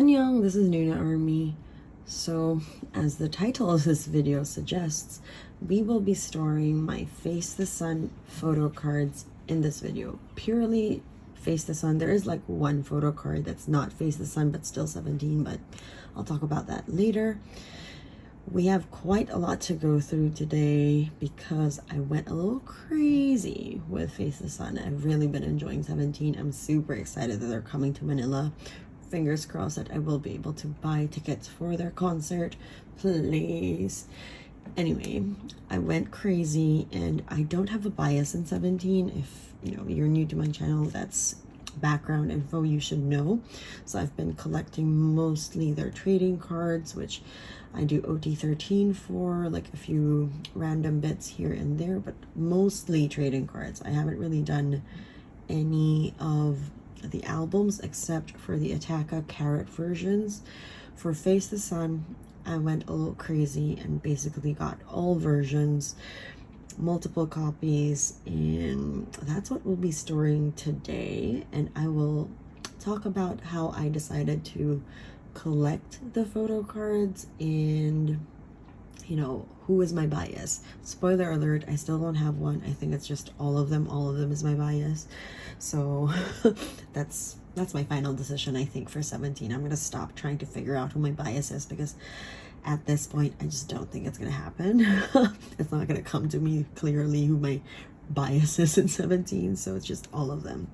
Annyeong, this is Nuna Army. So, as the title of this video suggests, we will be storing my Face the Sun photo cards in this video. Purely Face the Sun. There is like one photo card that's not Face the Sun but still 17, but I'll talk about that later. We have quite a lot to go through today because I went a little crazy with Face the Sun. I've really been enjoying 17. I'm super excited that they're coming to Manila. Fingers crossed that I will be able to buy tickets for their concert, please. Anyway, I went crazy and I don't have a bias in 17. If you're new to my channel, that's background info you should know. So I've been collecting mostly their trading cards, which I do OT13 for, like a few random bits here and there, but mostly trading cards. I haven't really done any of the albums except for the Attaka Carat versions. For Face the Sun, I went a little crazy and basically got all versions, multiple copies, and that's what we'll be storing today. And I will talk about how I decided to collect the photo cards and who is my bias. Spoiler alert, I still don't have one. I think it's just all of them is my bias. So that's my final decision, I think, for 17. I'm gonna stop trying to figure out who my bias is because at this point I just don't think it's gonna happen. It's not gonna come to me clearly who my bias is in 17, so it's just all of them.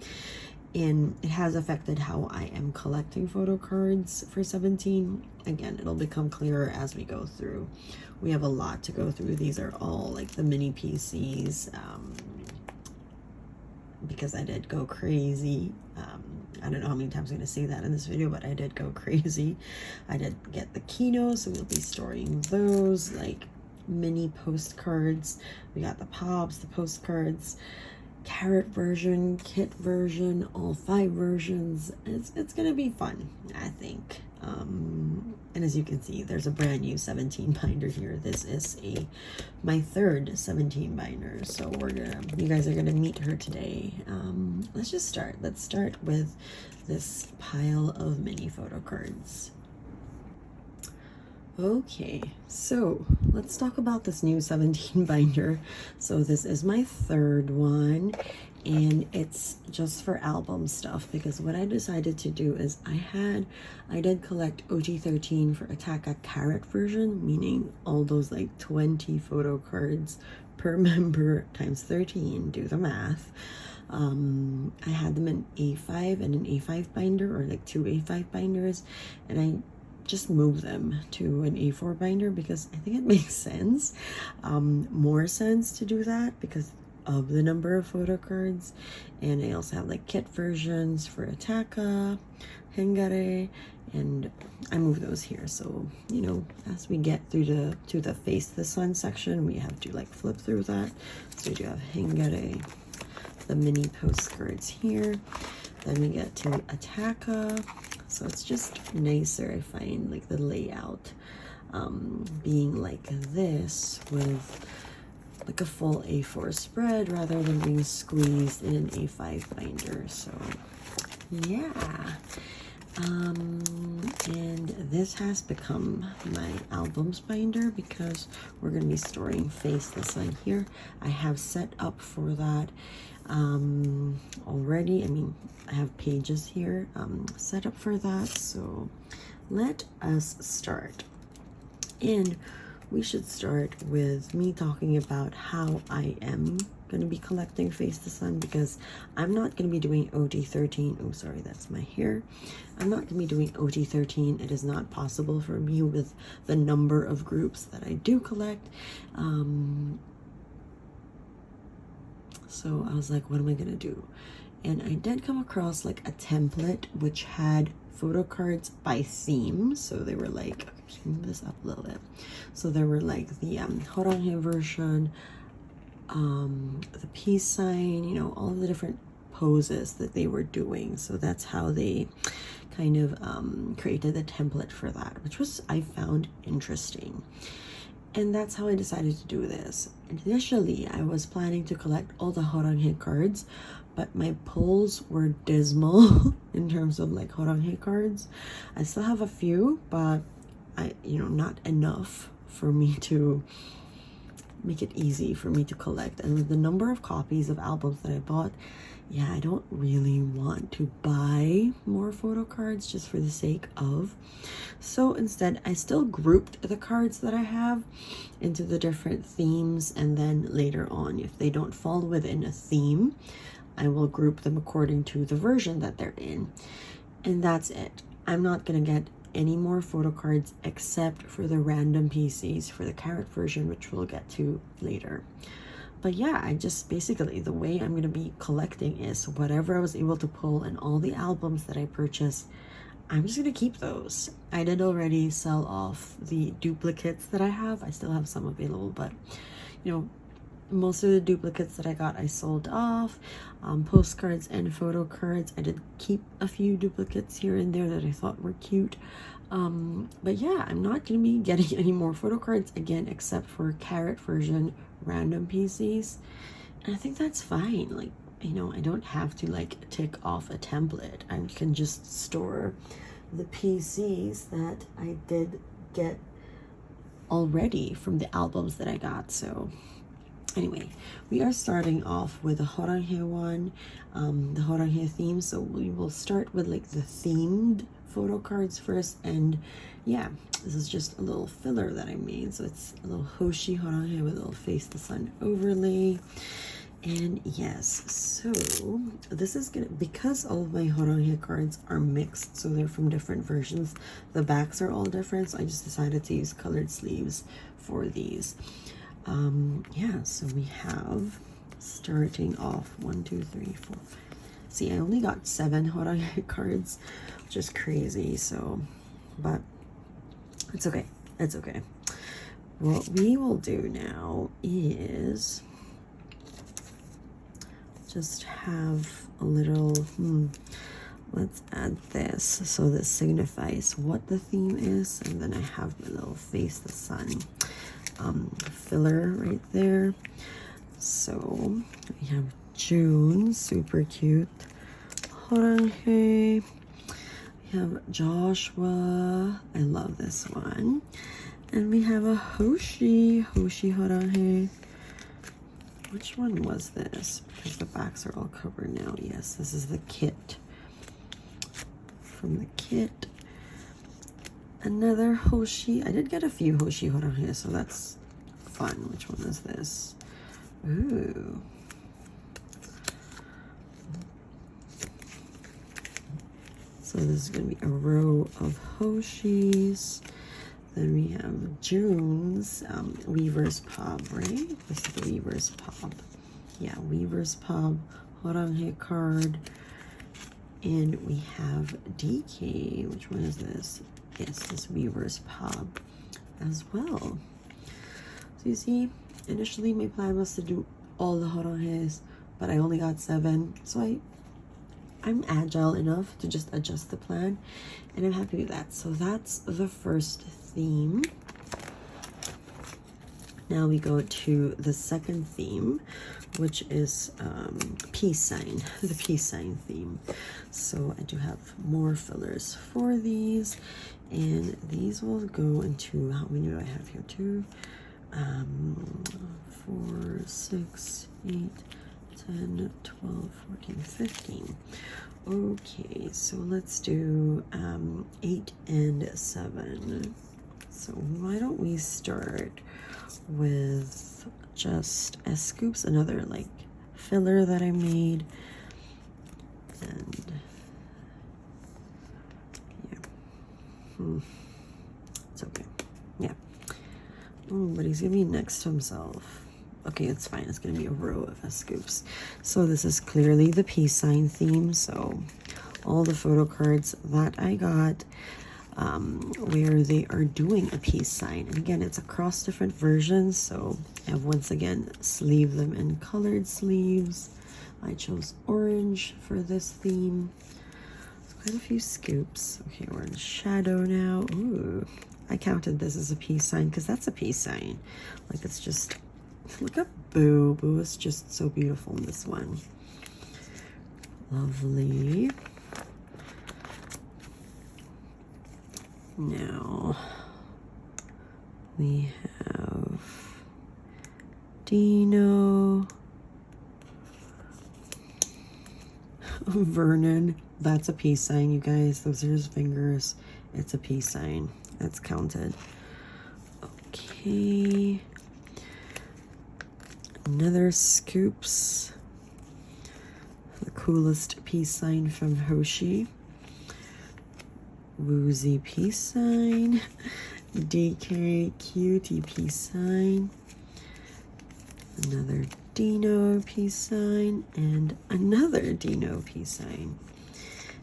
And it has affected how I am collecting photo cards for 17. Again, it'll become clearer as we go through. We have a lot to go through. These are all like the mini PCs, because I did go crazy. I don't know how many times I'm going to say that in this video, but I did go crazy. I did get the Kino, so we'll be storing those like mini postcards. We got the pops, the postcards, Carat version, kit version, all 5 versions. It's gonna be fun, I think. And as you can see, there's a brand new 17 binder here. This is my third 17 binder, so you guys are gonna meet her today. Let's just start. Let's start with this pile of mini photo cards. Okay, so let's talk about this new 17 binder. So this is my third one, and it's just for album stuff because what I decided to do is I did collect OT13 for Attaka Carat version, meaning all those like 20 photo cards per member times 13, do the math. I had them in A5 and an A5 binder, or like 2 A5 binders, and I just move them to an A4 binder because I think it makes sense, more sense to do that because of the number of photo cards. And I also have like kit versions for Attaka, Hengare, and I move those here. So as we get through to the Face the Sun section, we have to like flip through that. So we do have Hengare, the mini postcards here. Then we get to Attaka. So it's just nicer, I find, like the layout being like this with like a full A4 spread rather than being squeezed in an A5 binder. So yeah. And this has become my albums binder because we're going to be storing Face the Sun here. I have set up for that already. I mean, I have pages here set up for that. So let us start. And we should start with me talking about how I am going to be collecting Face the Sun because I'm not going to be doing OT13. Oh, sorry, that's my hair. I'm not going to be doing OT13. It is not possible for me with the number of groups that I do collect. So I was like, what am I gonna do? And I did come across like a template which had photo cards by theme. So they were like, okay, move this up a little bit. So there were like the Horanghe version, the peace sign, all of the different poses that they were doing. So that's how they kind of created the template for that, which was, I found interesting. And that's how I decided to do this. Initially, I was planning to collect all the Horanghe cards, but my pulls were dismal. in terms of like Horange cards. I still have a few, but not enough for me to make it easy for me to collect. And with the number of copies of albums that I bought, yeah, I don't really want to buy more photo cards just for the sake of. So instead, I still grouped the cards that I have into the different themes, and then later on, if they don't fall within a theme, I will group them according to the version that they're in. And that's it. I'm not gonna get any more photo cards except for the random PCs for the Carat version, which we'll get to later. But yeah, I just basically, the way I'm going to be collecting is whatever I was able to pull and all the albums that I purchased, I'm just going to keep those. I did already sell off the duplicates that I have. I still have some available, but most of the duplicates that I got, I sold off. Postcards and photo cards, I did keep a few duplicates here and there that I thought were cute. But yeah, I'm not going to be getting any more photo cards again, except for Carat version random PCs. And I think that's fine. Like, I don't have to like tick off a template. I can just store the PCs that I did get already from the albums that I got. So anyway, we are starting off with the Horange one, the Horange theme. So we will start with like the themed photo cards first. And yeah, this is just a little filler that I made. So it's a little Hoshi Horange with a little Face the Sun overlay. And yes, so this is gonna, because all of my Horange cards are mixed, so they're from different versions, the backs are all different, so I just decided to use colored sleeves for these. Yeah, so we have, starting off 1 2 3 4. See, I only got 7 Horange cards, which is crazy. So, but it's okay, it's okay. What we will do now is just have a little let's add this, so this signifies what the theme is. And then I have my little Face the Sun filler right there. So we have June, super cute Horange. We have Joshua, I love this one. And we have a Hoshi Horange. Which one was this? Because the backs are all covered now. Yes, this is the kit. From the kit. Another Hoshi. I did get a few Hoshi Horange, so that's fun. Which one is this? Ooh. So this is going to be a row of Hoshis. Then we have June's Weaver's Pub, right? This is the Weaver's Pub. Yeah, Weaver's Pub, Horange card. And we have DK. Which one is this? Yes, this Weaver's Pub as well. So you see, initially my plan was to do all the Horanges, but I only got 7. So I'm agile enough to just adjust the plan, and I'm happy with that. So that's the first theme. Now we go to the second theme, which is peace sign, the peace sign theme. So I do have more fillers for these, and these will go into, how many do I have here? 2, 4, 6, 8, 10, 12, 14, 15. Okay, so let's do 8 and 7. So why don't we start with just scoops, another like filler that I made. And yeah, it's okay. Yeah. Oh, but he's gonna be next to himself. Okay, it's fine. It's gonna be a row of scoops. So this is clearly the peace sign theme. So all the photo cards that I got where they are doing a peace sign, and again, it's across different versions. So I have once again sleeved them in colored sleeves. I chose orange for this theme. There's quite a few scoops. Okay, we're in shadow now. Ooh, I counted this as a peace sign because that's a peace sign. Like, it's just, look at Boo. Boo is just so beautiful in this one. Lovely. Now we have Dino, Vernon. That's a peace sign, you guys. Those are his fingers. It's a peace sign. That's counted. Okay. Another Scoops. The coolest peace sign from Hoshi. Woozy peace sign. DK cutie peace sign. Another Dino peace sign. And another Dino peace sign.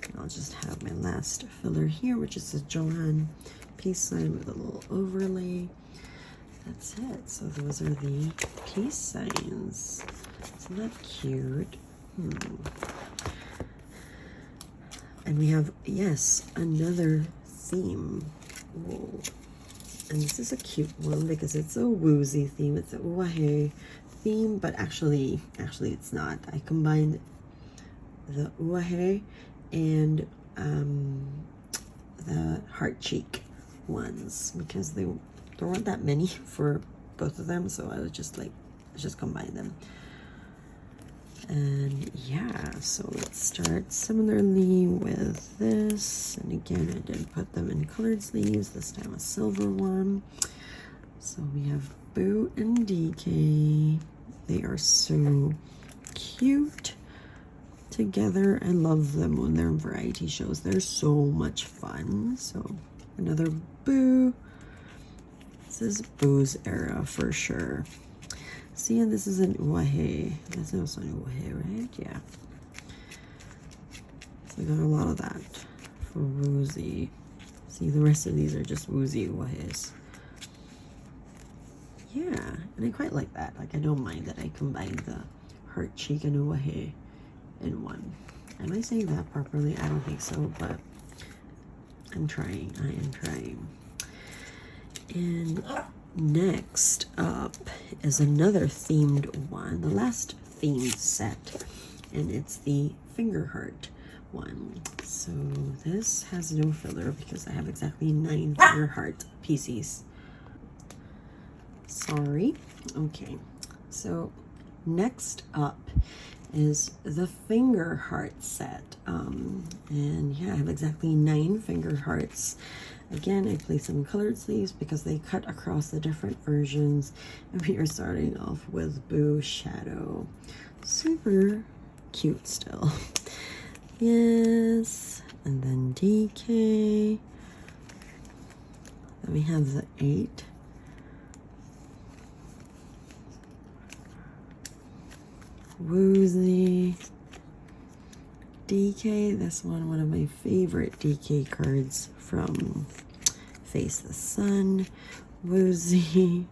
And I'll just have my last filler here, which is a Johan peace sign with a little overlay. That's it. So those are the peace signs. Isn't that cute? And we have, yes, another theme. Whoa. And this is a cute one because it's a woozy theme. It's a uahe theme, but actually it's not. I combined the uahe and the heart cheek ones because there weren't that many for both of them, so I was just like, let's just combine them. And yeah, so let's start similarly with this. And again, I did put them in colored sleeves, this time a silver one. So we have Boo and DK. They are so cute together. I love them when they're in variety shows. They're so much fun. So another Boo. This is Boo's era for sure. See, and this is an uahe. That's also an uahe, right? Yeah. So I got a lot of that for woozy. See, the rest of these are just woozy uahes. Yeah, and I quite like that. Like, I don't mind that I combined the heart cheek and uahe in one. Am I saying that properly? I don't think so, but I'm trying. I am trying. And next up is another themed one, the last themed set, and it's the finger heart one. So this has no filler because I have exactly 9 finger heart pieces. Sorry. Okay, so next up is the finger heart set, and yeah, I have exactly 9 finger hearts. Again, I placed them in colored sleeves because they cut across the different versions. And we are starting off with Boo Shadow. Super cute still. Yes. And then DK. Then we have the 8. Woozy. DK, this one of my favorite DK cards from Face the Sun. Woozy.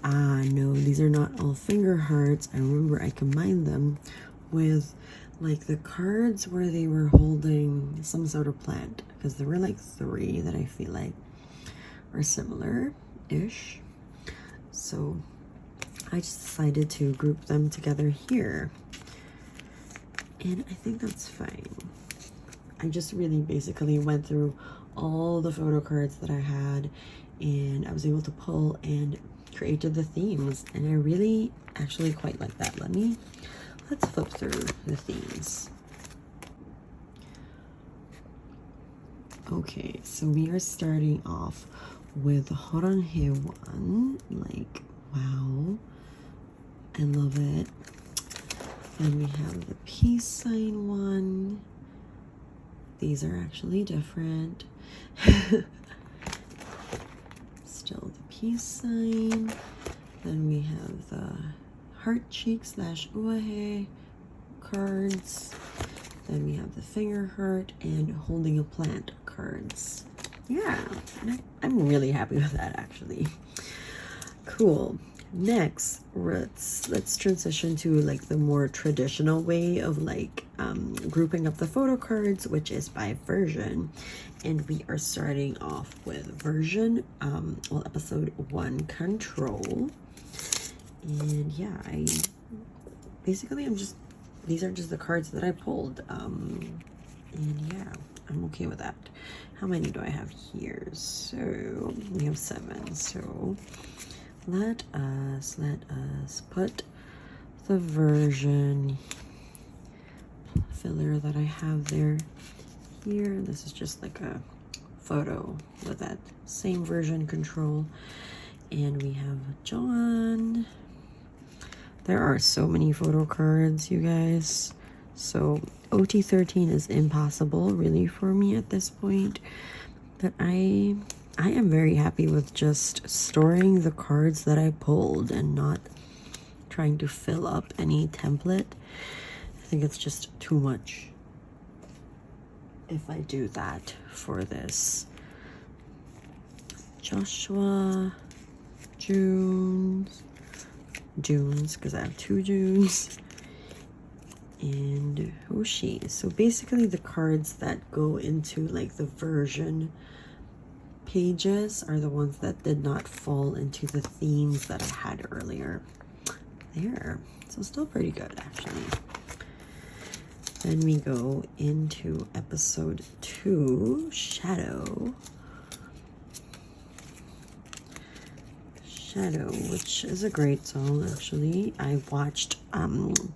Ah, no, these are not all finger hearts. I remember I combined them with like the cards where they were holding some sort of plant, because there were like 3 that I feel like are similar-ish. So I just decided to group them together here. And I think that's fine. I just really basically went through all the photo cards that I had, and I was able to pull and created the themes, and I really actually quite like that. Let's flip through the themes. Okay, so we are starting off with the Horanghe one. Like, wow, I love it. Then we have the peace sign one. These are actually different. Still the peace sign. Then we have the heart cheek / uahe cards. Then we have the finger heart and holding a plant cards. Yeah, I'm really happy with that actually. Cool. Next, let's transition to like the more traditional way of like grouping up the photo cards, which is by version. And we are starting off with version, episode 1 control. And yeah, these are just the cards that I pulled. And yeah, I'm okay with that. How many do I have here? So we have 7. So let us put the version filler that I have there here. This is just like a photo with that same version control. And we have John. There are so many photo cards, you guys. So OT13 is impossible really for me at this point. But I am very happy with just storing the cards that I pulled and not trying to fill up any template. I think it's just too much if I do that for this. Joshua, Junes, because I have 2 Junes, and Hoshi. So basically the cards that go into like the version pages are the ones that did not fall into the themes that I had earlier. There. So still pretty good actually. Then we go into episode 2, Shadow, which is a great song actually. I watched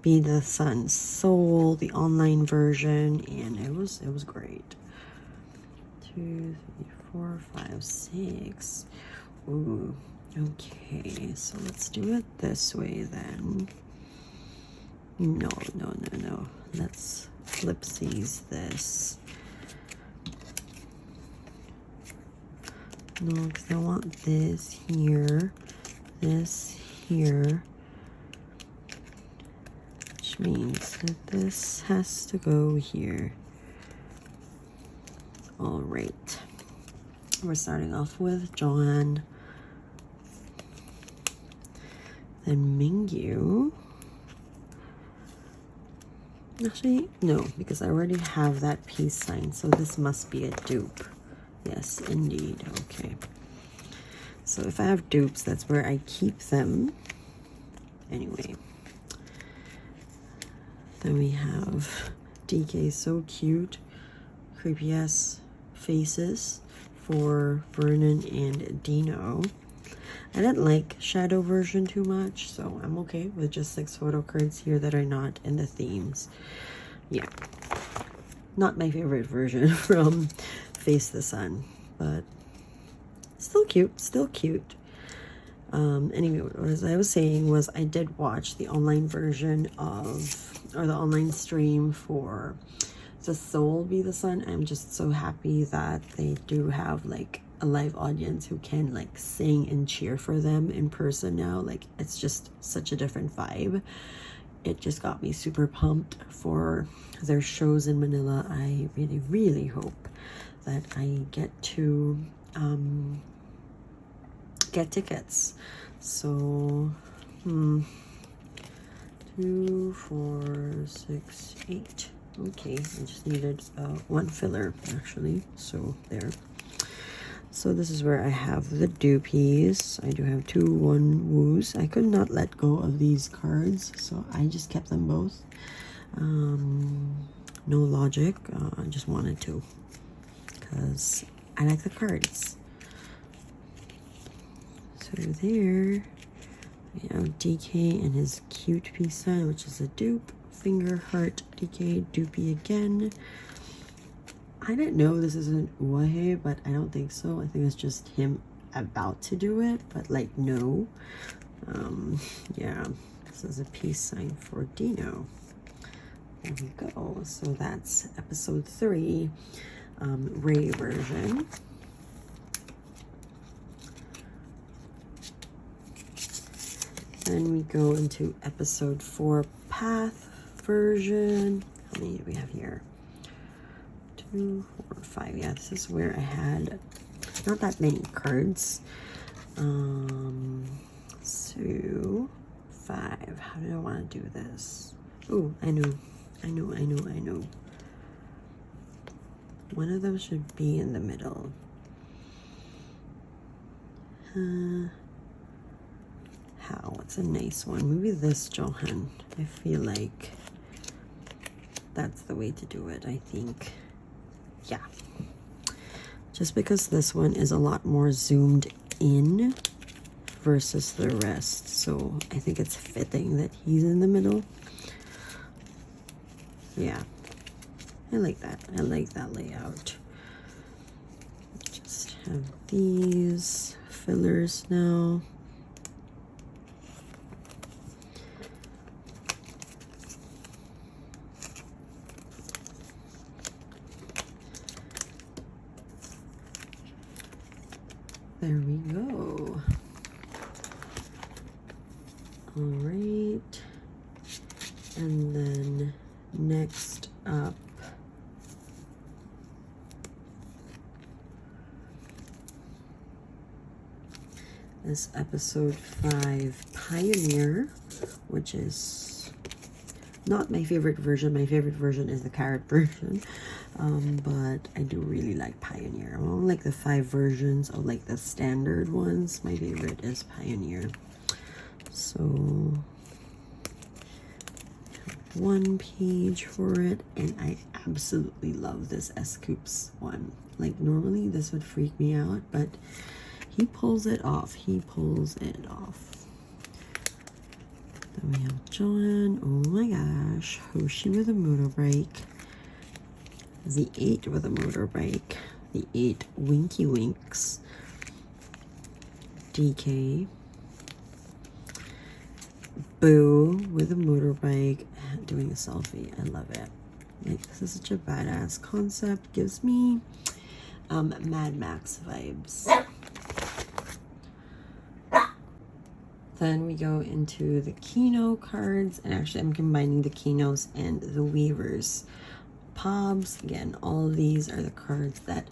Be the Sun Soul, the online version, and it was great. 2, 3, 4, 5, 6. Ooh, okay, so let's do it this way then. No. Let's ellipses this. No, because I want this here, which means that this has to go here. All right. We're starting off with Joanne, then Mingyu. Actually, no, because I already have that peace sign, so this must be a dupe. Yes, indeed. Okay. So if I have dupes, that's where I keep them. Anyway. Then we have DK, so cute. Creepy ass faces for Vernon and Dino. I didn't like Shadow version too much, so I'm okay with just 6 photo cards here that are not in the themes. Yeah. Not my favorite version from Face the Sun, but still cute, Anyway, what I was saying was I did watch the online version of, or the online stream for The Soul Be the Sun. I'm just so happy that they do have like a live audience who can like sing and cheer for them in person now. Like, it's just such a different vibe. It just got me super pumped for their shows in Manila. I really hope that I get to get tickets. So 2, 4, 6, 8. Okay, I just needed 1 filler actually, so there. So this is where I have the doopies. I do have 2 1-woos. I could not let go of these cards, so I just kept them both. No logic, I just wanted to, because I like the cards. So there, we have DK and his cute peace sign, which is a dupe. Finger, heart, DK, doopy again. I didn't know this isn't Uahe, but I don't think so. I think it's just him about to do it, but like no. Yeah, this is a peace sign for Dino. There we go. So that's episode 3, Ray version. Then we go into episode 4, Path version. How many do we have here? 2, 4, 5. Yeah, this is where I had not that many cards. So 5. How do I want to do this? Oh, I know. One of them should be in the middle. How? What's a nice one? Maybe this, Johan. I feel like that's the way to do it, I think. yeah, just because this one is a lot more zoomed in versus the rest, so I think it's fitting that he's in the middle. Yeah, I like that. I like that layout. Just have these fillers now. There we go. All right. And then next up, is episode 5, Pioneer, which is not my favorite version. My favorite version is the Carat version. But I do really like Pioneer. I don't like the 5 versions of like the standard ones. My favorite is Pioneer. So 1 page for it, and I absolutely love this S-Coups one. Like normally this would freak me out, but he pulls it off. He pulls it off. Then we have John. Oh my gosh. Hoshi with a motorbike. The 8 with a motorbike. The 8 Winky Winks. DK. Boo with a motorbike doing a selfie. I love it. Like, this is such a badass concept. Gives me Mad Max vibes. Then we go into the Kino cards, and actually I'm combining the Kinos and the Weavers. Pobs, again, all of these are the cards that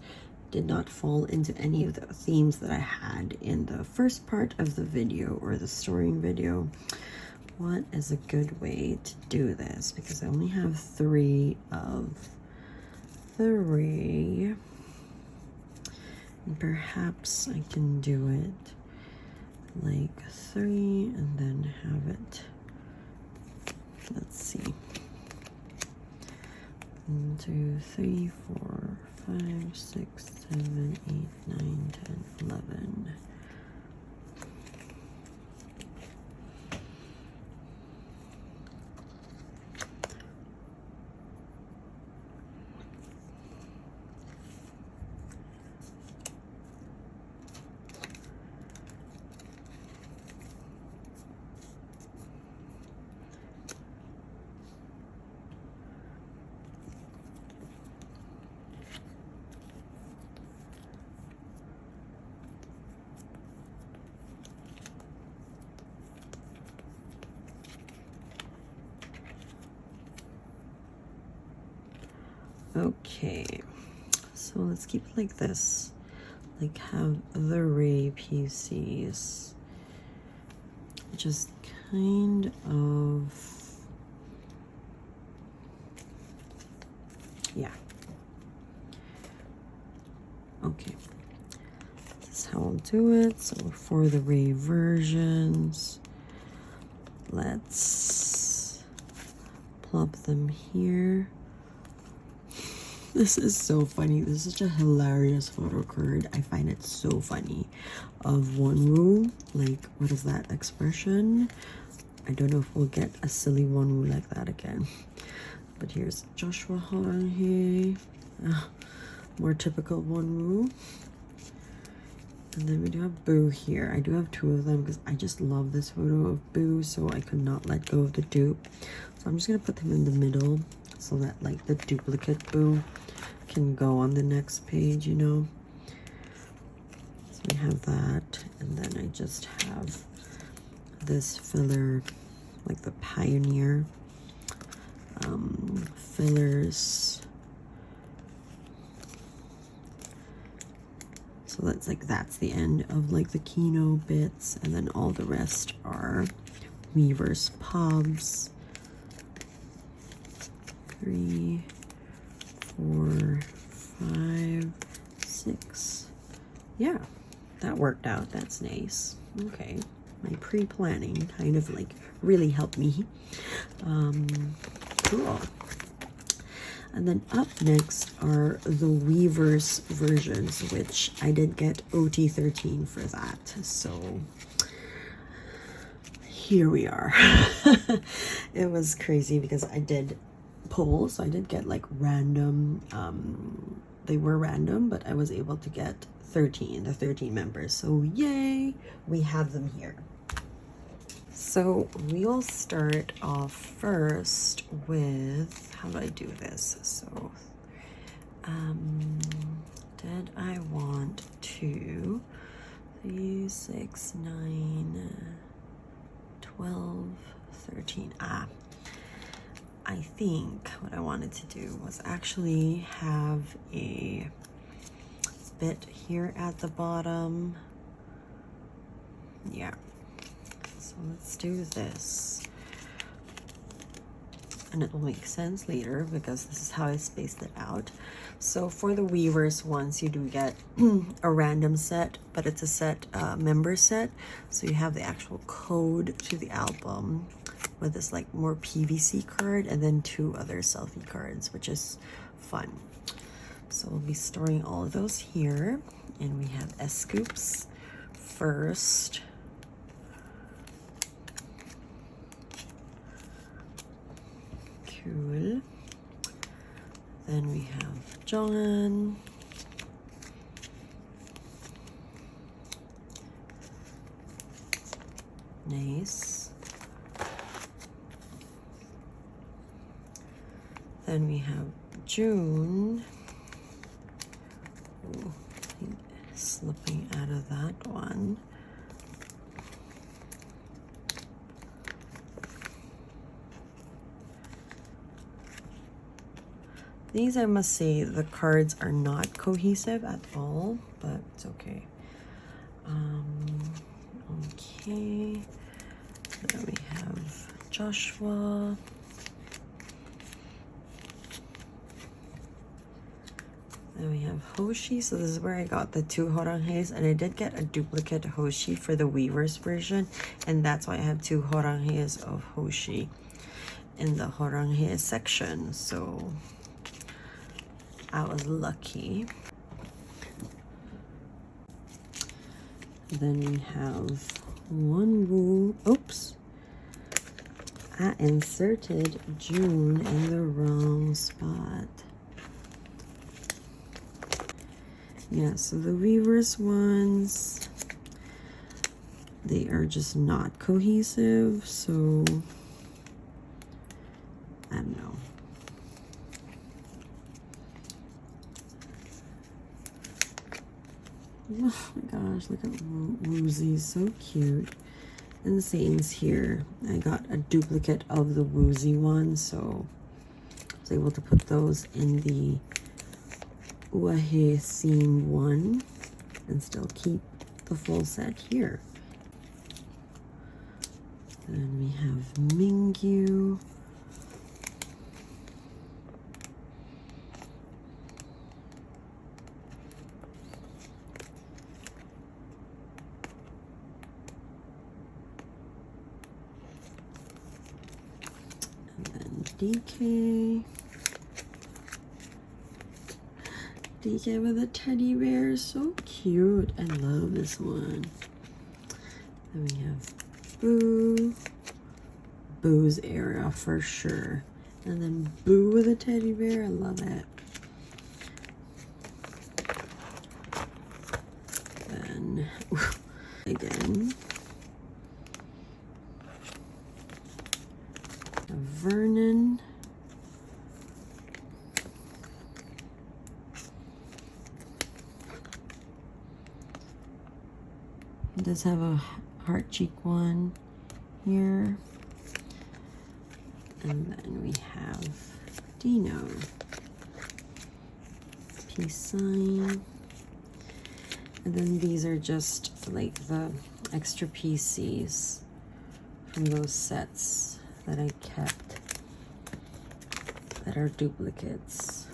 did not fall into any of the themes that I had in the first part of the video or the storing video. What is a good way to do this? Because I only have 3 of 3. And perhaps I can do it like 3 and then have it, let's see, 1, 2, 3, 4, 5, 6, 7, 8, 9, 10, 11. Okay, so let's keep it like this, like have the ray PCs, just kind of, yeah, okay, this is how I'll do it. So for the ray versions, let's plop them here. This is so funny. This is such a hilarious photo card. I find it so funny. Of Wonwoo. Like, what is that expression? I don't know if we'll get a silly Wonwoo like that again. But here's Joshua Han here. More typical Wonwoo. And then we do have Boo here. I do have 2 of them because I just love this photo of Boo, so I could not let go of the dupe. So I'm just going to put them in the middle so that like the duplicate Boo can go on the next page, you know. So we have that, and then I just have this filler, like the Pioneer fillers. So that's like, that's the end of like the Kino bits, and then all the rest are Weavers Pobs. 3, 4, 5, 6. Yeah, that worked out. That's nice. Okay, my pre-planning kind of like really helped me. Cool. And then up next are the Weavers versions, which I did get OT13 for that. So here we are. It was crazy because I did pull, so I did get like random, they were random, but I was able to get the 13 members. So yay, we have them here. So we'll start off first with, how do I do this? So did I want to 3, 6, 9, 12, 13. I think what I wanted to do was actually have a bit here at the bottom. Yeah, so let's do this, and it will make sense later because this is how I spaced it out. So for the Weavers ones, you do get a random set, but it's a set, member set, so you have the actual code to the album with this like more PVC card and then 2 other selfie cards, which is fun. So we'll be storing all of those here, and we have S-scoops first. Cool. Then we have John. Nice. Then we have June. Ooh, I think slipping out of that one. These, I must say, the cards are not cohesive at all, but it's okay. Okay. Then we have Joshua. Then we have Hoshi. So this is where I got the 2 horanges, and I did get a duplicate Hoshi for the Weavers version, and that's why I have 2 horanges of Hoshi in the horange section. So I was lucky. Then we have one Woo. Oops. I inserted June in the wrong spot. Yeah, so the Weavers ones, they are just not cohesive, so I don't know. Oh my gosh, look at Woozy, so cute. And the same's here. I got a duplicate of the Woozy one, so I was able to put those in the Uahe theme one and still keep the full set here. Then we have Mingyu. DK. DK with a teddy bear, so cute. I love this one. Then we have Boo. Boo's era for sure. And then Boo with a teddy bear, I love it. Then again, Vernon. He does have a heart cheek one here. And then we have Dino. Peace sign. And then these are just like the extra PCs from those sets that I kept that are duplicates.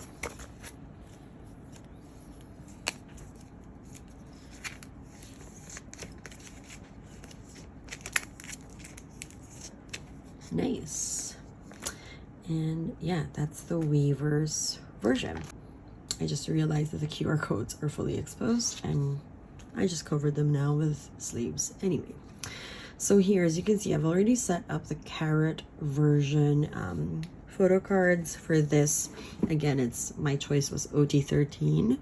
Nice. And yeah, that's the Weavers version. I just realized that the QR codes are fully exposed, and I just covered them now with sleeves. Anyway, so here, as you can see, I've already set up the Carat version photo cards for this. Again, my choice was OT13.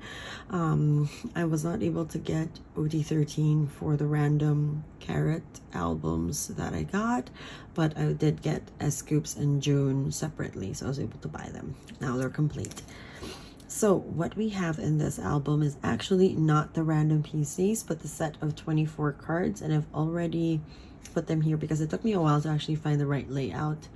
I was not able to get OT13 for the random Carat albums that I got, but I did get S-Scoops and June separately, so I was able to buy them. Now they're complete. So what we have in this album is actually not the random PCs, but the set of 24 cards, and I've already put them here because it took me a while to actually find the right layout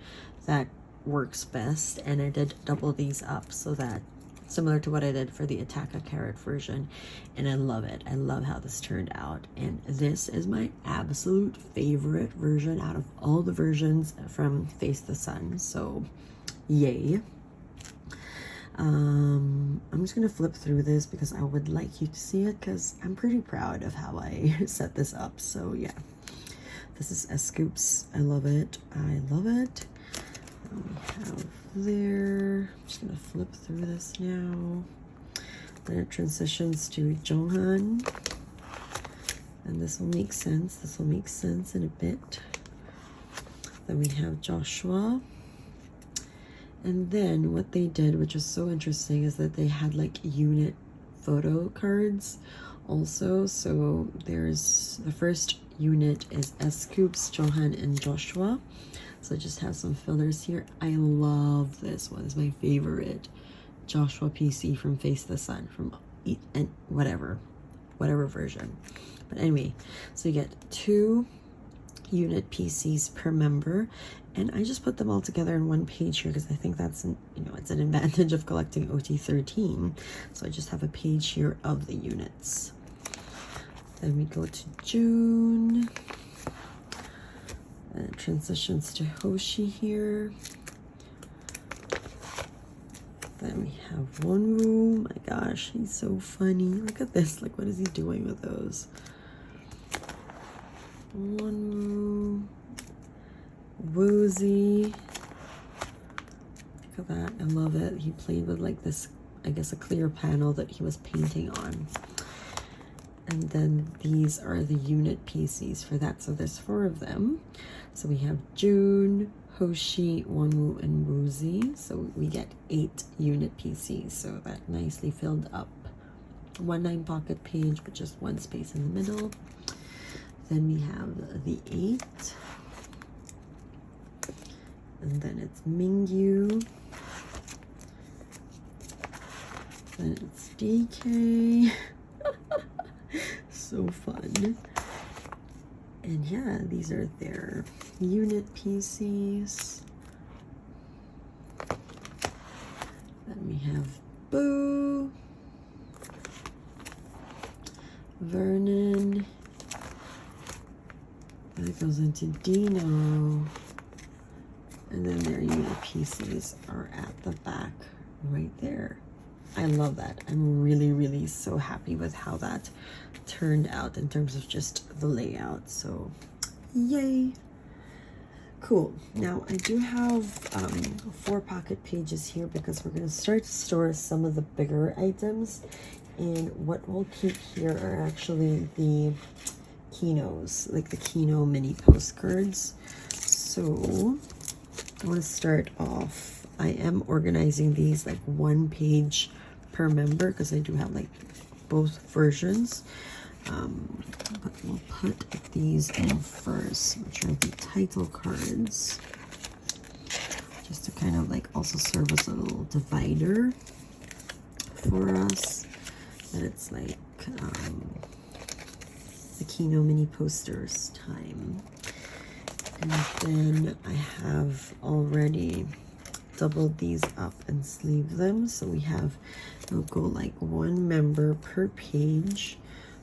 that works best, and I did double these up so that similar to what I did for the Attack Carat version, and I love it. I love how this turned out, and this is my absolute favorite version out of all the versions from Face the Sun, so yay. I'm just gonna flip through this because I would like you to see it, because I'm pretty proud of how I set this up. So yeah, this is S-Scoops. I love it. I love it. We have there, I'm just gonna flip through this now. Then it transitions to Jonghan, and this will make sense. This will make sense in a bit. Then we have Joshua, and then what they did, which is so interesting, is that they had like unit photo cards also. So there's the first unit is S-Scoops, Jonghan, and Joshua. So I just have some fillers here. I love this one. It's my favorite Joshua PC from Face the Sun, from whatever version. But anyway, so you get 2 unit PCs per member, and I just put them all together in one page here because I think that's it's an advantage of collecting OT13. So I just have a page here of the units. Then we go to June. And it transitions to Hoshi here. Then we have Wonwoo. My gosh, he's so funny. Look at this. Like, what is he doing with those? Wonwoo. Woozy. Look at that. I love it. He played with like this, I guess, a clear panel that he was painting on. And then these are the unit PCs for that. So there's 4 of them. So we have June, Hoshi, Wonwoo, and Woozy. So we get 8 unit PCs. So that nicely filled up 1/9 pocket page, but just 1 space in the middle. Then we have the 8. And then it's Mingyu. Then it's DK. So fun. And yeah, these are their unit PCs. Then we have Boo, Vernon, that goes into Dino, and then their unit PCs are at the back right there. I love that. I'm really so happy with how that turned out in terms of just the layout. So yay. Cool. Now I do have 4 pocket pages here because we're going to start to store some of the bigger items, and what we'll keep here are actually the Kinos, like the Kino mini postcards. So I want to start off, I am organizing these like 1 page per member because I do have like both versions, but we'll put these in first, which are the title cards, just to kind of like also serve as a little divider for us, that it's like the Kino mini posters time. And then I have already doubled these up and sleeve them, so we have, it'll go like 1 member per page,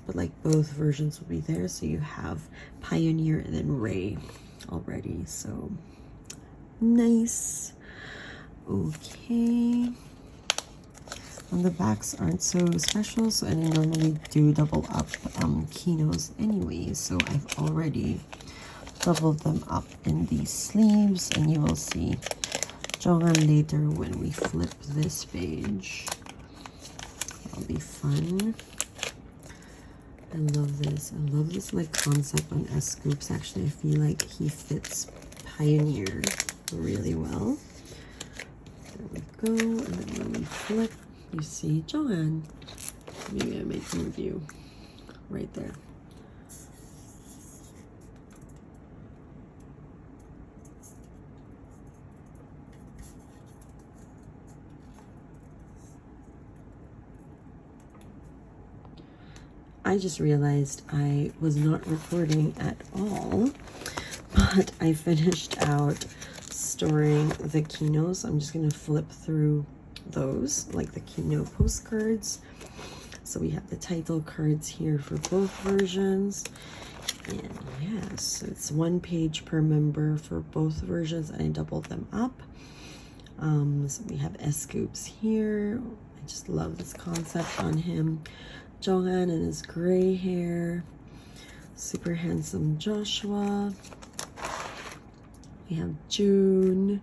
but like both versions will be there. So you have Pioneer and then Ray already, so nice. Okay, and the backs aren't so special, so I normally do double up Kinos anyway, so I've already doubled them up in these sleeves, and you will see Jonghan later when we flip this page. That'll be fun. I love this. I love this like concept on S Scoops. Actually, I feel like he fits Pioneer really well. There we go. And then when we flip, you see Jonghan. Maybe I make some of you right there. I just realized I was not recording at all, but I finished out storing the Kinos. I'm just going to flip through those, like the Kino postcards. So we have the title cards here for both versions. And yes, it's 1 page per member for both versions. I doubled them up. So we have S Scoops here. I just love this concept on him. Jonghan and his gray hair. Super handsome Joshua. We have June.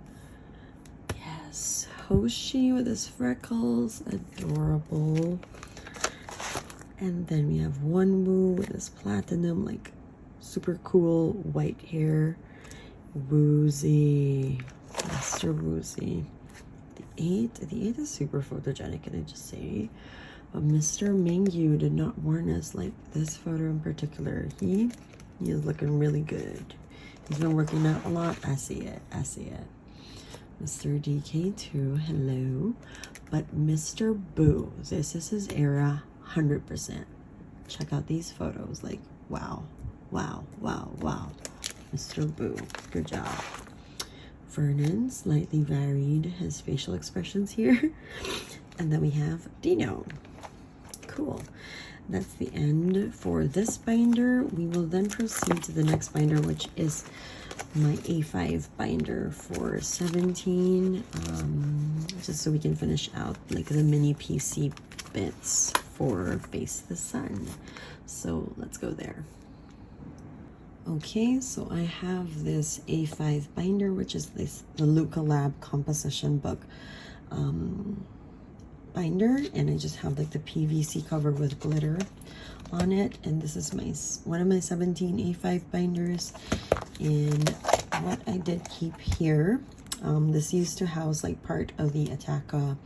Yes, Hoshi with his freckles. Adorable. And then we have Wonwoo with his platinum, like super cool white hair. Woozy. Mr. Woozy. The 8 is super photogenic, can I just say? But Mr. Mingyu did not warn us, like this photo in particular. He is looking really good. He's been working out a lot. I see it. I see it. Mr. DK2, hello. But Mr. Boo, this is his era, 100%. Check out these photos. Like, wow. Wow, wow, wow. Mr. Boo, good job. Vernon, slightly varied his facial expressions here. And then we have Dino. Cool. That's the end for this binder. We will then proceed to the next binder, which is my A5 binder for 17. Just so we can finish out like the mini PC bits for Face the Sun. So let's go there. Okay, so I have this A5 binder, which is the Luca Lab composition book binder, and I just have like the PVC cover with glitter on it. And this is one of my 17 A5 binders. And what I did keep here, this used to house like part of the Attacca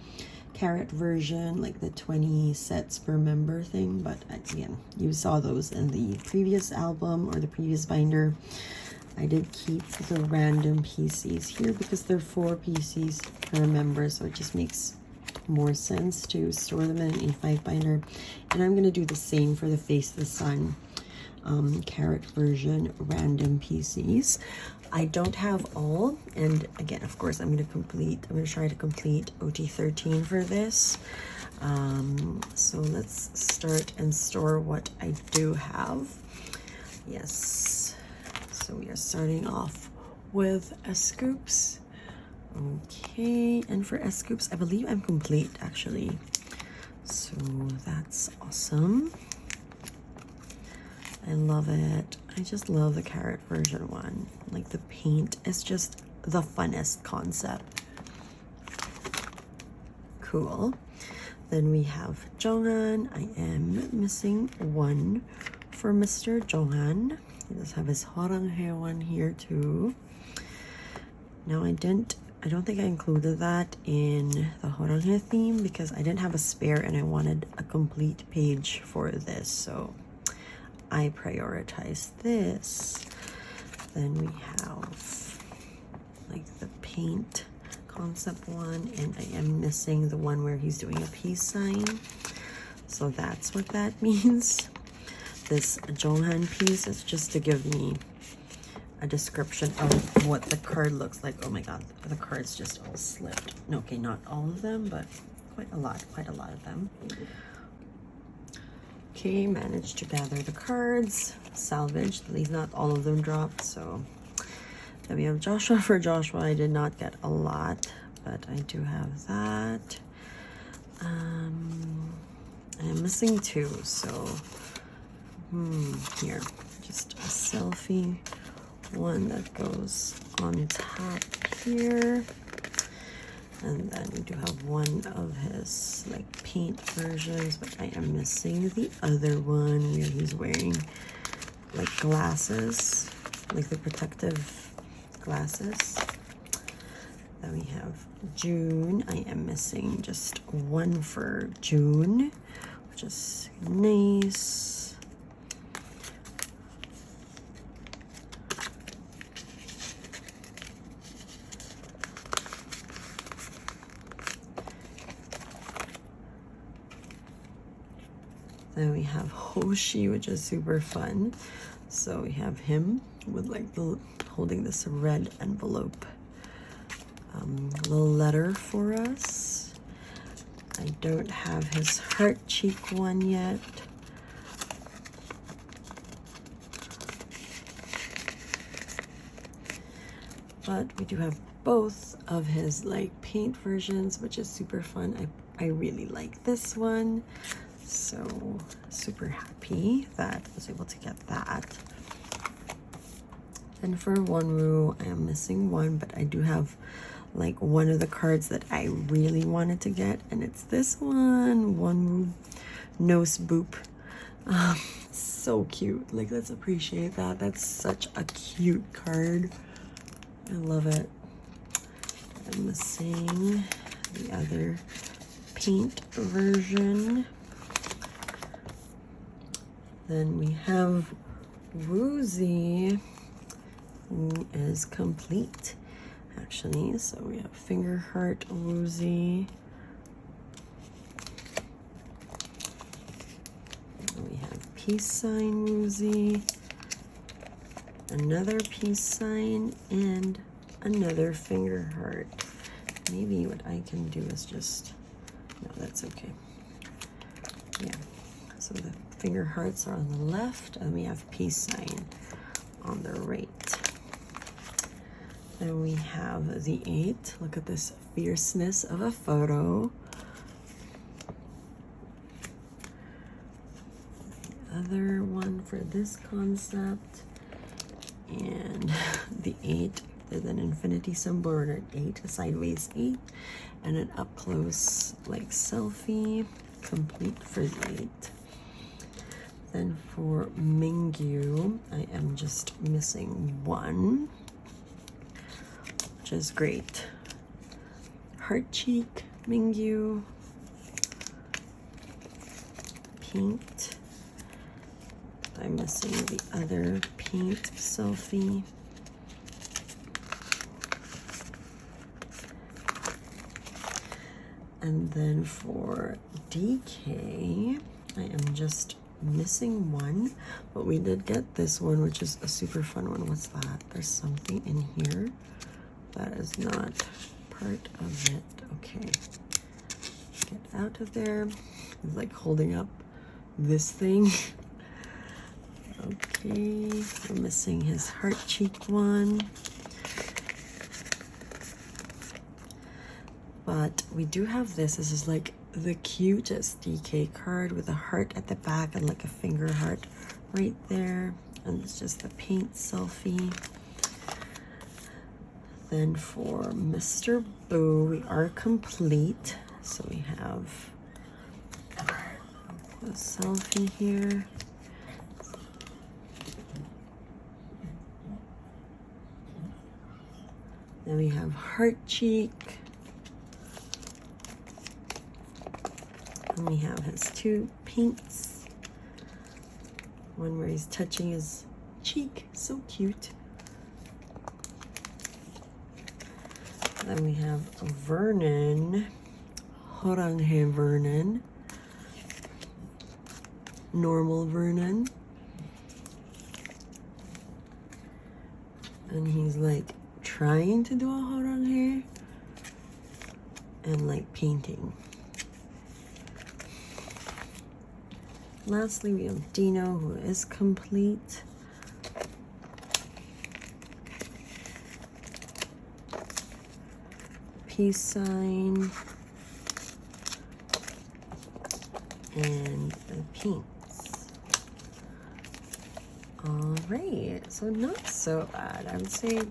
Carat version, like the 20 sets per member thing, but again, you saw those in the previous album or the previous binder. I did keep the random PCs here because they're 4 PCs per member, so it just makes more sense to store them in an A5 binder. And I'm going to do the same for the Face the Sun Carat version random PCs. I don't have all, and again, of course, I'm going to try to complete OT13 for this. So let's start and store what I do have. Yes, so we are starting off with S Scoops. Okay, and for S Scoops, I believe I'm complete actually. So that's awesome. I love it. I just love the Carat version one. Like the paint is just the funnest concept. Cool. Then we have Jonghan. I am missing one for Mr. Jonghan. He does have his Horanghae one here too. Now I don't think I included that in the Horanghae theme because I didn't have a spare and I wanted a complete page for this, so I prioritized this. Then we have like the paint concept one, and I am missing the one where he's doing a peace sign. So that's what that means. This Jonghan piece is just to give me a description of what the card looks like. Oh my god, the card's just all slipped. No, okay, not all of them, but quite a lot of them. Okay, managed to gather the cards, salvaged, at least not all of them dropped. So then we have Joshua. For Joshua, I did not get a lot, but I do have that. I'm missing 2, so here, just a selfie one that goes on top here. And then we do have one of his like paint versions, but I am missing the other one where he's wearing like glasses, like the protective glasses. Then we have June. I am missing just one for June, which is nice. Then we have Hoshi, which is super fun. So we have him with like the holding this red envelope. Little letter for us. I don't have his heart cheek one yet. But we do have both of his like paint versions, which is super fun. I really like this one. So super happy that I was able to get that. And for Wonwoo, I am missing one, but I do have like one of the cards that I really wanted to get, and it's this one, Wonwoo Nose Boop. So cute. Like, let's appreciate that. That's such a cute card. I love it. I'm missing the other paint version. Then we have Woozy, who is complete, actually. So we have Finger Heart Woozy. We have Peace Sign Woozy, another peace sign, and another finger heart. Maybe what I can do is just, no, that's okay. Yeah, so the finger hearts are on the left, and we have peace sign on the right. Then we have the 8. Look at this fierceness of a photo. The other one for this concept, and the 8. There's an infinity symbol or an 8, a sideways 8, and an up close like selfie, complete for the 8. Then for Mingyu, I am just missing one, which is great. Heart cheek, Mingyu, paint. I'm missing the other paint selfie. And then for DK, I am just missing one, but we did get this one, which is a super fun one. What's that? There's something in here that is not part of it. Okay, get out of there. It's like holding up this thing. Okay, we're missing his heart cheek one. But we do have this. This is like the cutest DK card with a heart at the back and like a finger heart right there. And it's just the paint selfie. Then for Mr. Boo, we are complete. So we have the selfie here. Then we have heart cheek. And we have his 2 paints. One where he's touching his cheek, so cute. Then we have Vernon, Horanghe Vernon, normal Vernon. And he's like trying to do a Horanghe and like painting. Lastly, we have Dino, who is complete. Peace sign. And the paints. Alright, so not so bad. I would say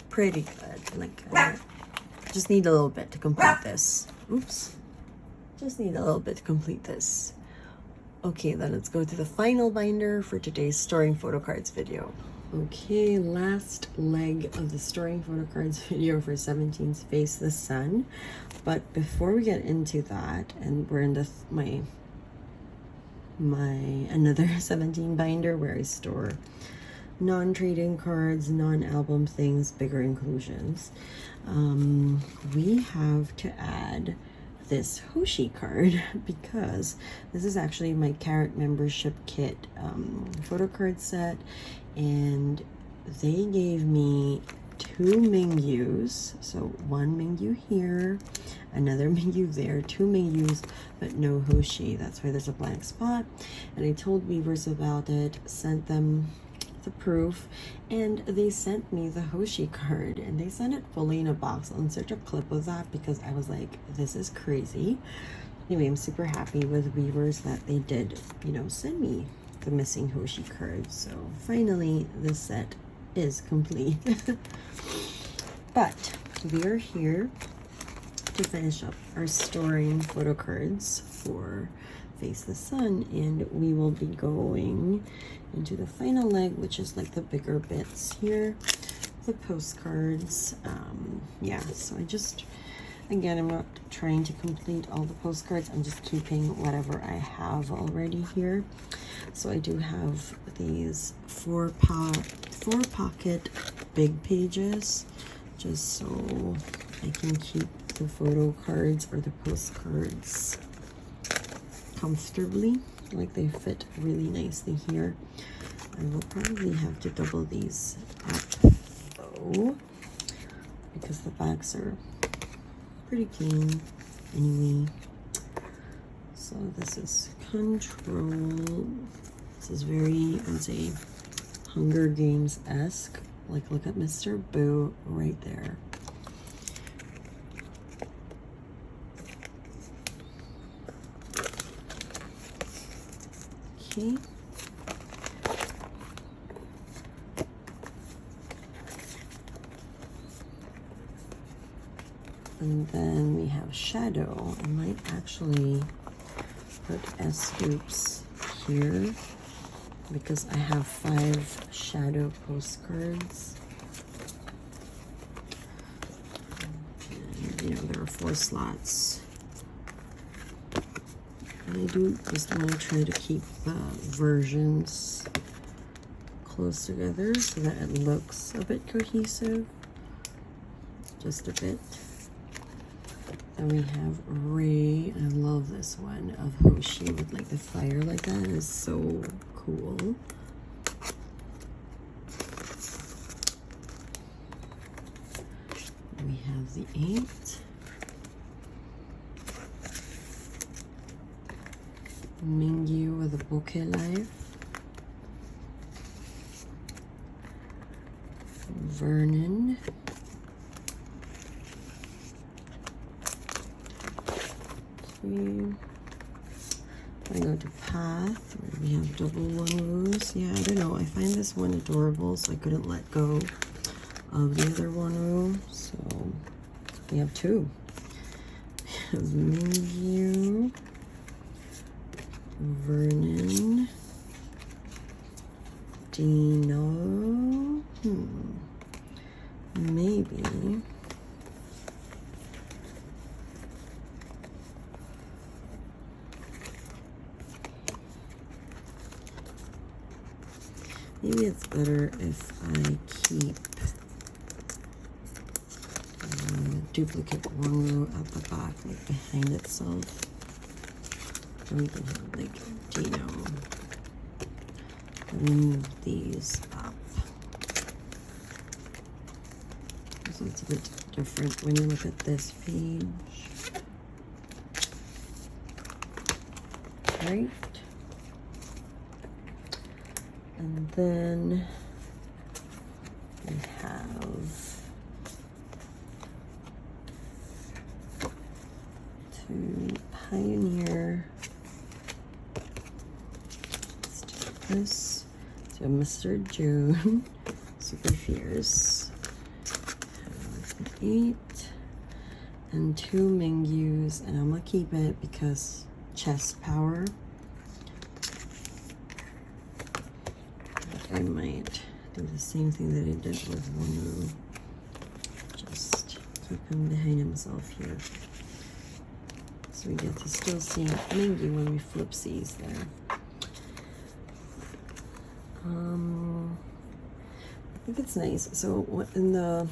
pretty good. Like, just need a little bit to complete this. Oops. Just need a little bit to complete this. Okay, then let's go to the final binder for today's storing photo cards video. Okay, last leg of the storing photo cards video for 17's Face the Sun. But before we get into that, and we're in the my another 17 binder where I store non-trading cards, non-album things, bigger inclusions. We have to add this Hoshi card because this is actually my Carat membership kit photo card set, and they gave me 2 Mingyus. So 1 Mingyu here, another Mingyu there, 2 Mingyus, but no Hoshi. That's why there's a blank spot. And I told Weavers about it, sent them the proof, and they sent me the Hoshi card, and they sent it fully in a box. I'll insert a clip of that because I was like, this is crazy. Anyway, I'm super happy with Weavers that they did, you know, send me the missing Hoshi card. So finally this set is complete. But we are here to finish up our storing photo cards for Face the Sun, and we will be going into the final leg, which is like the bigger bits here, the postcards. Yeah, so I just, again, I'm not trying to complete all the postcards, I'm just keeping whatever I have already here. So I do have these four pocket big pages, just so I can keep the photo cards or the postcards comfortably, like they fit really nicely here. I will probably have to double these up though, because the backs are pretty clean anyway. So this is Control. This is very, I would say, Hunger Games-esque. Like, look at Mr. Boo right there. Okay. And then we have Shadow. I might actually put S-Oops here because I have 5 Shadow postcards. And, you know, there are 4 slots. And I do just want to try to keep the versions close together so that it looks a bit cohesive. Just a bit. Then we have Ray. I love this one of Hoshi with like the fire like that. It is so cool. We have the 8. Mingyu with a bouquet life. Vernon. Okay. I go to Path, where we have double one-woos. Yeah, I don't know. I find this one adorable, so I couldn't let go of the other one-woo. So we have 2. We have Mingyu. Vernon, Dino, maybe. Maybe it's better if I keep duplicate one at the back, like behind itself. And we can have like Dino. Move these up. So it's a bit different when you look at this page. Right? And then we have to Pioneer. This to Mr. June, Super Fierce, 8, and 2 Mingyus, and I'm gonna keep it because chest power. But I might do the same thing that I did with Wonu. Just keep him behind himself here. So we get to still see Mingyu when we flip C's there. I think it's nice. So in the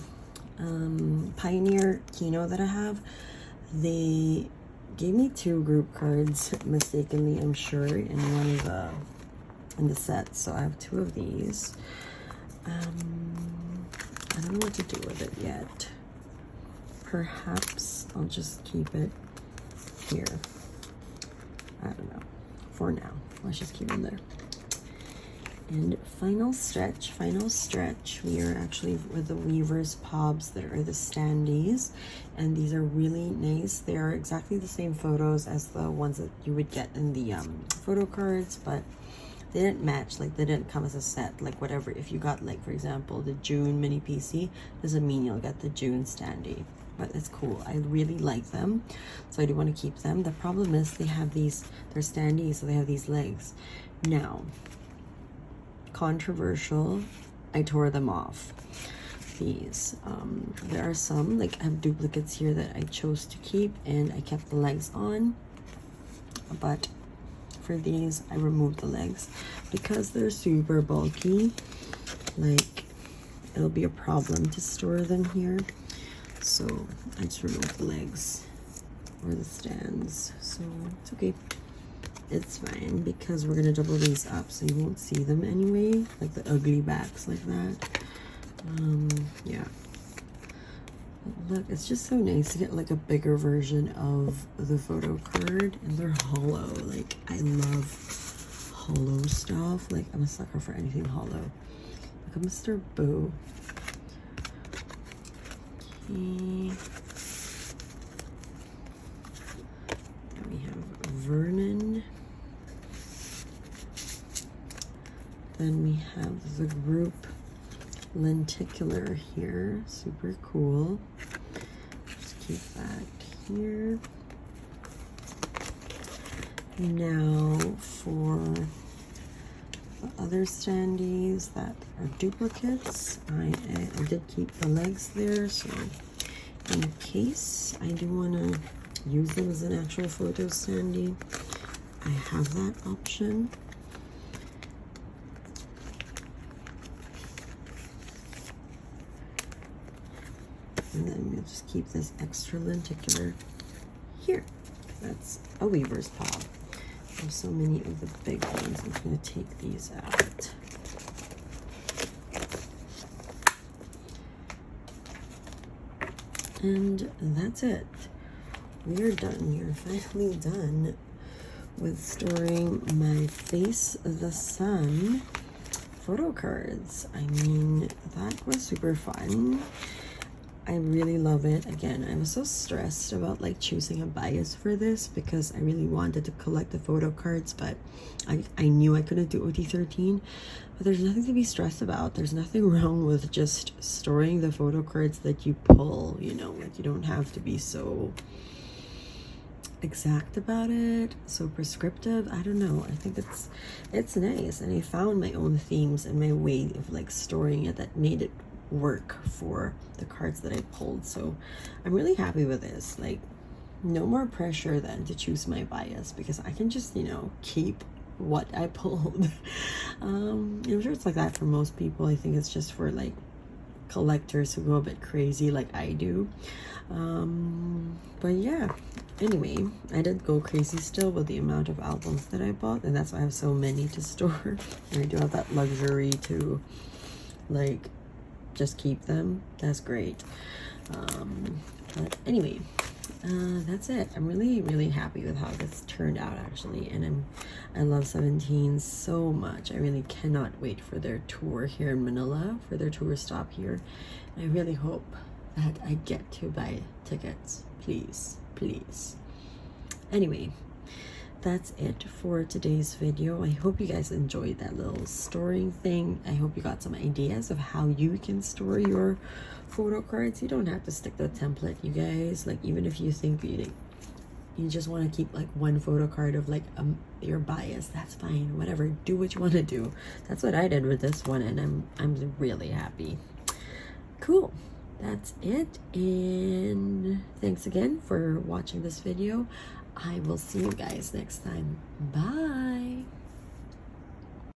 Pioneer Kino that I have, they gave me 2 group cards mistakenly, I'm sure, in one of the set. So I have 2 of these. I don't know what to do with it yet. Perhaps I'll just keep it here. I don't know. For now, let's just keep it there. And final stretch. We are actually with the Weavers Pobs that are the standees, and these are really nice. They are exactly the same photos as the ones that you would get in the photo cards, but they didn't match. Like, they didn't come as a set. Like, whatever, if you got, like, for example, the June mini PC, doesn't mean you'll get the June standee. But it's cool. I really like them, so I do want to keep them. The problem is they have these, they're standees, so they have these legs. Now, controversial, I tore them off. These there are some, like, I have duplicates here that I chose to keep, and I kept the legs on, but for these I removed the legs because they're super bulky. Like, it'll be a problem to store them here, so I just removed the legs or the stands. So it's okay. It's fine because we're gonna double these up so you won't see them anyway, like the ugly backs like that. Yeah, but look, it's just so nice to get like a bigger version of the photo card, and they're hollow. Like, I love hollow stuff. Like, I'm a sucker for anything hollow. Look at Mr. Boo. Okay. Then we have Vernon. Then we have the group lenticular here, super cool. Just keep that here. Now for the other standees that are duplicates, I did keep the legs there, so in case I do want to use them as an actual photo standee, I have that option. And then we'll just keep this extra lenticular here. That's a Weaver's Pob. There's so many of the big ones. I'm going to take these out. And that's it. We are done. We are finally done with storing my Face the Sun photo cards. I mean, that was super fun. I really love it. Again, I was so stressed about like choosing a bias for this because I really wanted to collect the photo cards, but I knew I couldn't do OT13. But there's nothing to be stressed about. There's nothing wrong with just storing the photo cards that you pull, you know, like you don't have to be so exact about it, so prescriptive. I don't know. I think it's nice, and I found my own themes and my way of like storing it that made it work for the cards that I pulled. So I'm really happy with this. Like, no more pressure then to choose my bias because I can just, you know, keep what I pulled. I'm sure it's like that for most people. I think it's just for like collectors who go a bit crazy like I do. But yeah, anyway, I did go crazy still with the amount of albums that I bought, and that's why I have so many to store. And I do have that luxury to like just keep them. That's great. But anyway, that's it. I'm really happy with how this turned out actually, and I love 17 so much. I really cannot wait for their tour here in Manila, for their tour stop here. I really hope that I get to buy tickets, please. Anyway, that's it for today's video. I hope you guys enjoyed that little storing thing. I hope you got some ideas of how you can store your photo cards. You don't have to stick to a template, you guys. Like, even if you think you just want to keep like one photo card of like your bias, that's fine. Whatever, do what you want to do. That's what I did with this one, and I'm really happy. Cool, that's it, and thanks again for watching this video. I will see you guys next time. Bye.